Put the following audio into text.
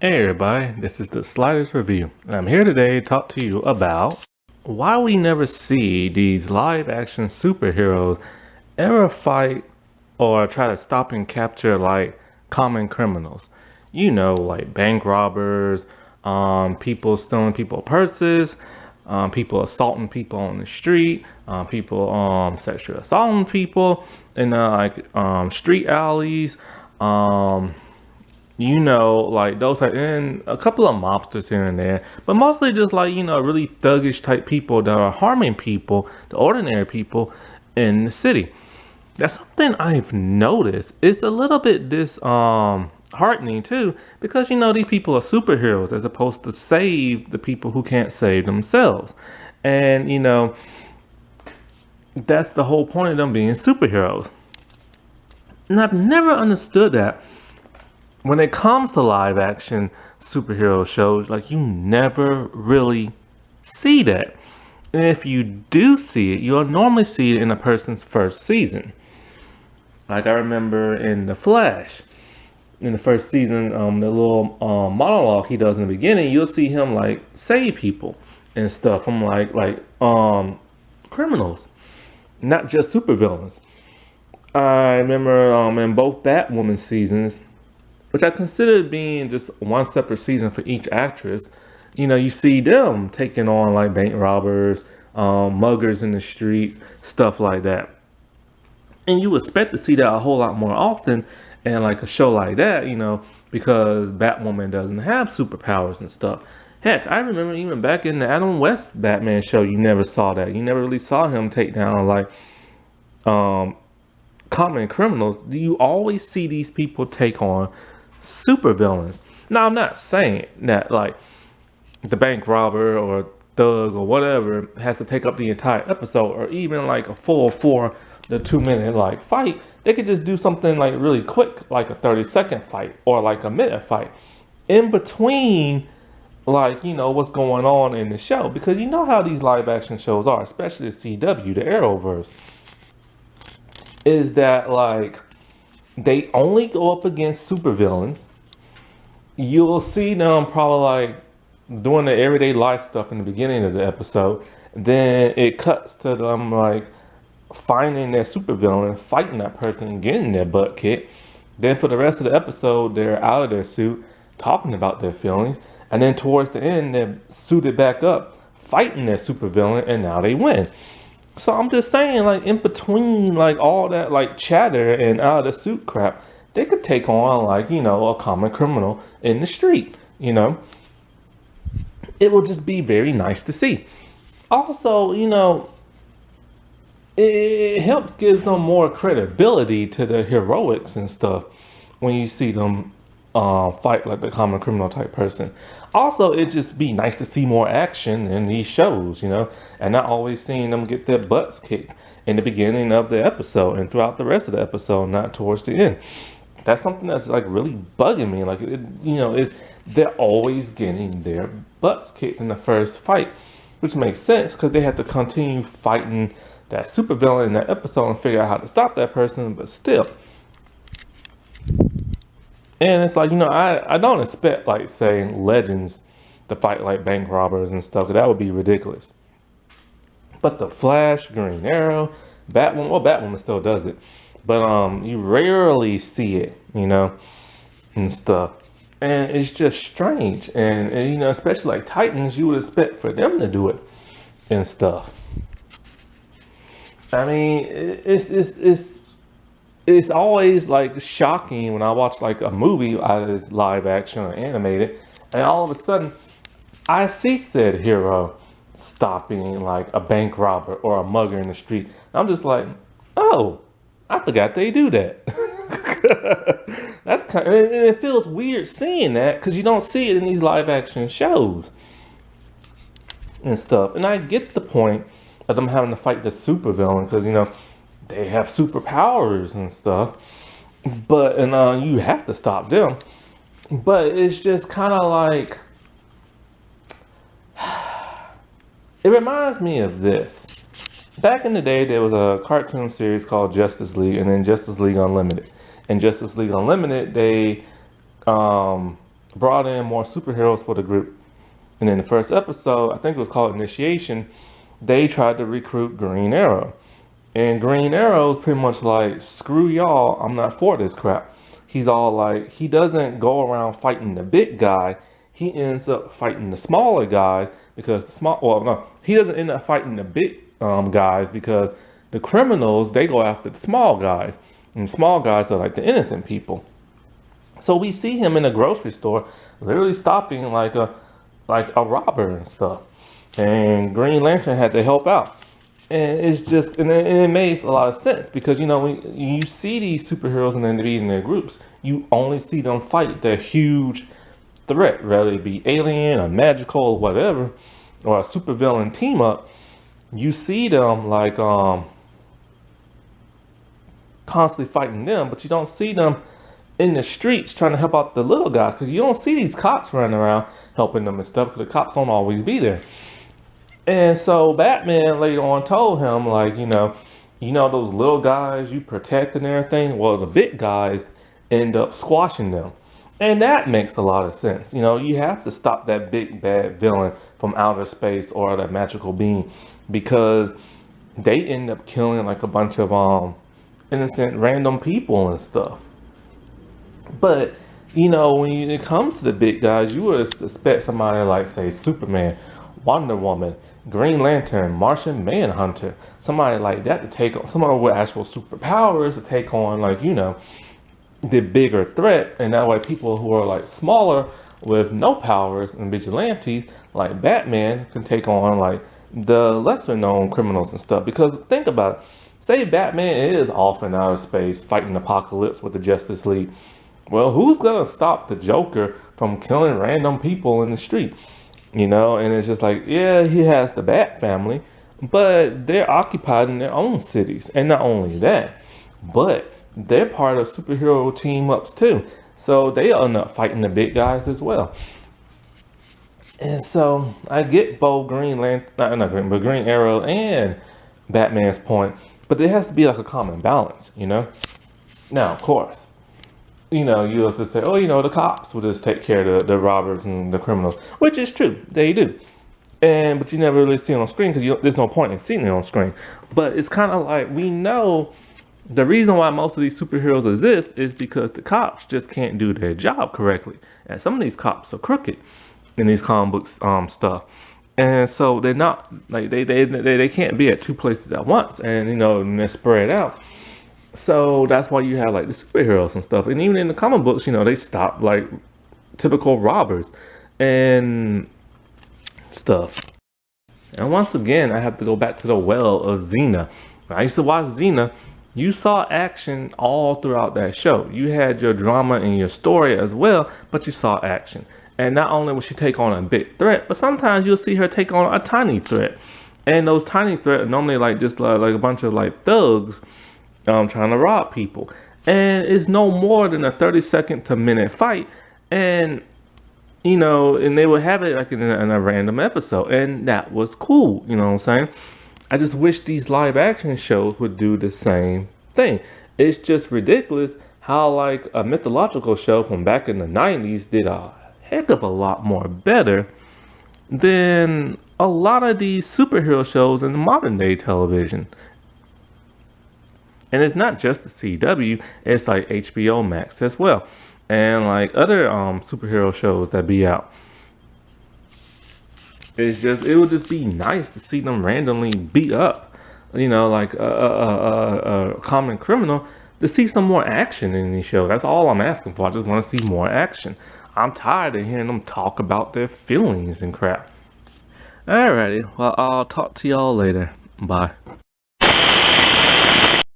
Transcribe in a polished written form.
Hey everybody, this is the Sliders Review, and I'm here today to talk to you about why we never see these live action superheroes ever fight or try to stop and capture like common criminals. You know, like bank robbers, people stealing people's purses, people assaulting people on the street, people sexually assaulting people in street alleys. Um, like those are in a couple of mobsters here and there, but mostly just like, really thuggish type people that are harming people, the ordinary people in the city. That's something I've noticed. It's a little bit heartening too, because these people are superheroes as opposed to save the people who can't save themselves. And that's the whole point of them being superheroes. And I've never understood that when it comes to live action superhero shows, like you never really see that. And if you do see it, you'll normally see it in a person's first season. Like I remember in The Flash, in the first season, the little monologue he does in the beginning, you'll see him like save people and stuff from criminals, not just supervillains. I remember in both Batwoman seasons, which I consider being just one separate season for each actress. You see them taking on like bank robbers, muggers in the streets, stuff like that. And you expect to see that a whole lot more often in like a show like that, because Batwoman doesn't have superpowers and stuff. Heck, I remember even back in the Adam West Batman show, you never saw that. You never really saw him take down like um, common criminals. You always see these people take on supervillains. Now, I'm not saying that like the bank robber or thug or whatever has to take up the entire episode or even like a full 2 minute like fight. They could just do something like really quick, like a 30-second fight or like a minute fight in between, like, what's going on in the show. Because you know how these live action shows are, especially the CW, the Arrowverse, is that like they only go up against supervillains. You'll see them probably like doing the everyday life stuff in the beginning of the episode. Then it cuts to them like finding their supervillain, fighting that person, and getting their butt kicked. Then for the rest of the episode, they're out of their suit, talking about their feelings. And then towards the end, they're suited back up, fighting their supervillain, and now they win. So I'm just saying, like, in between, like, all that, like, chatter and out of the suit crap, they could take on, like, a common criminal in the street, It will just be very nice to see. Also, it helps give them more credibility to the heroics and stuff when you see them fight like the common criminal type person. Also, it just be nice to see more action in these shows, and not always seeing them get their butts kicked in the beginning of the episode and throughout the rest of the episode, not towards the end. That's something that's like really bugging me. Like they're always getting their butts kicked in the first fight, which makes sense because they have to continue fighting that supervillain in that episode and figure out how to stop that person. But still, and it's like, I don't expect, like, saying legends to fight like bank robbers and stuff, 'cause that would be ridiculous. But the Flash, Green Arrow, Batwoman, well, Batwoman still does it, but you rarely see it, and stuff. And it's just strange. And especially like Titans, you would expect for them to do it and stuff. I mean, it's always like shocking when I watch like a movie either it's live action or animated, and all of a sudden I see said hero stopping like a bank robber or a mugger in the street. I'm just like, oh, I forgot they do that. That's kind of, and it feels weird seeing that because you don't see it in these live action shows and stuff. And I get the point of them having to fight the supervillain because they have superpowers and stuff, but you have to stop them. But it's just kind of like it reminds me of this. Back in the day, there was a cartoon series called Justice League, and then Justice League Unlimited. And Justice League Unlimited, they brought in more superheroes for the group. And in the first episode, I think it was called Initiation, they tried to recruit Green Arrow. And Green Arrow is pretty much like, screw y'all, I'm not for this crap. He's all like, he doesn't go around fighting the big guy. He ends up fighting the smaller guys because he doesn't end up fighting the big guys because the criminals, they go after the small guys. And the small guys are like the innocent people. So we see him in a grocery store, literally stopping like a robber and stuff. And Green Lantern had to help out. And it's just, and it makes a lot of sense because, when you see these superheroes and then they be in their groups, you only see them fight the huge threat, whether it be alien or magical or whatever, or a supervillain team up. You see them like constantly fighting them, but you don't see them in the streets trying to help out the little guys because you don't see these cops running around helping them and stuff because the cops don't always be there. And so Batman later on told him, like, those little guys you protect and everything, well, the big guys end up squashing them. And that makes a lot of sense. You have to stop that big bad villain from outer space or that magical being because they end up killing like a bunch of innocent random people and stuff. But, when it comes to the big guys, you would expect somebody like, say, Superman, Wonder Woman, Green Lantern, Martian Manhunter, somebody like that to take on, someone with actual superpowers to take on, like, the bigger threat. And that way people who are like smaller with no powers and vigilantes like Batman can take on like the lesser known criminals and stuff. Because think about it, say Batman is off in outer space fighting Apocalypse with the Justice League. Well, who's gonna stop the Joker from killing random people in the street? And it's just like, yeah, he has the Bat family, but they're occupied in their own cities. And not only that, but they're part of superhero team ups too. So they end up fighting the big guys as well. And so I get both Green Lantern, not Green, but Green Arrow and Batman's point, but there has to be like a common balance, Now, of course, you have to say, oh, the cops will just take care of the robbers and the criminals, which is true. They do. But you never really see it on screen because there's no point in seeing it on screen. But it's kind of like we know the reason why most of these superheroes exist is because the cops just can't do their job correctly. And some of these cops are crooked in these comic books stuff. And so they're not, like, they can't be at two places at once. And, and they're spread out. So that's why you have like the superheroes and stuff. And even in the comic books, they stop like typical robbers and stuff. And once again, I have to go back to the well of Xena. When I used to watch Xena, you saw action all throughout that show. You had your drama and your story as well, but you saw action. And not only will she take on a big threat, but sometimes you'll see her take on a tiny threat. And those tiny threats are normally like just like a bunch of like thugs trying to rob people. And it's no more than a 30-second to minute fight. And, and they would have it like in a random episode. And that was cool, you know what I'm saying? I just wish these live action shows would do the same thing. It's just ridiculous how like a mythological show from back in the 90s did a heck of a lot more better than a lot of these superhero shows in modern day television. And it's not just the CW, it's like HBO Max as well. And like other superhero shows that be out. It would just be nice to see them randomly beat up, like a common criminal, to see some more action in these shows. That's all I'm asking for. I just want to see more action. I'm tired of hearing them talk about their feelings and crap. Alrighty, well, I'll talk to y'all later. Bye.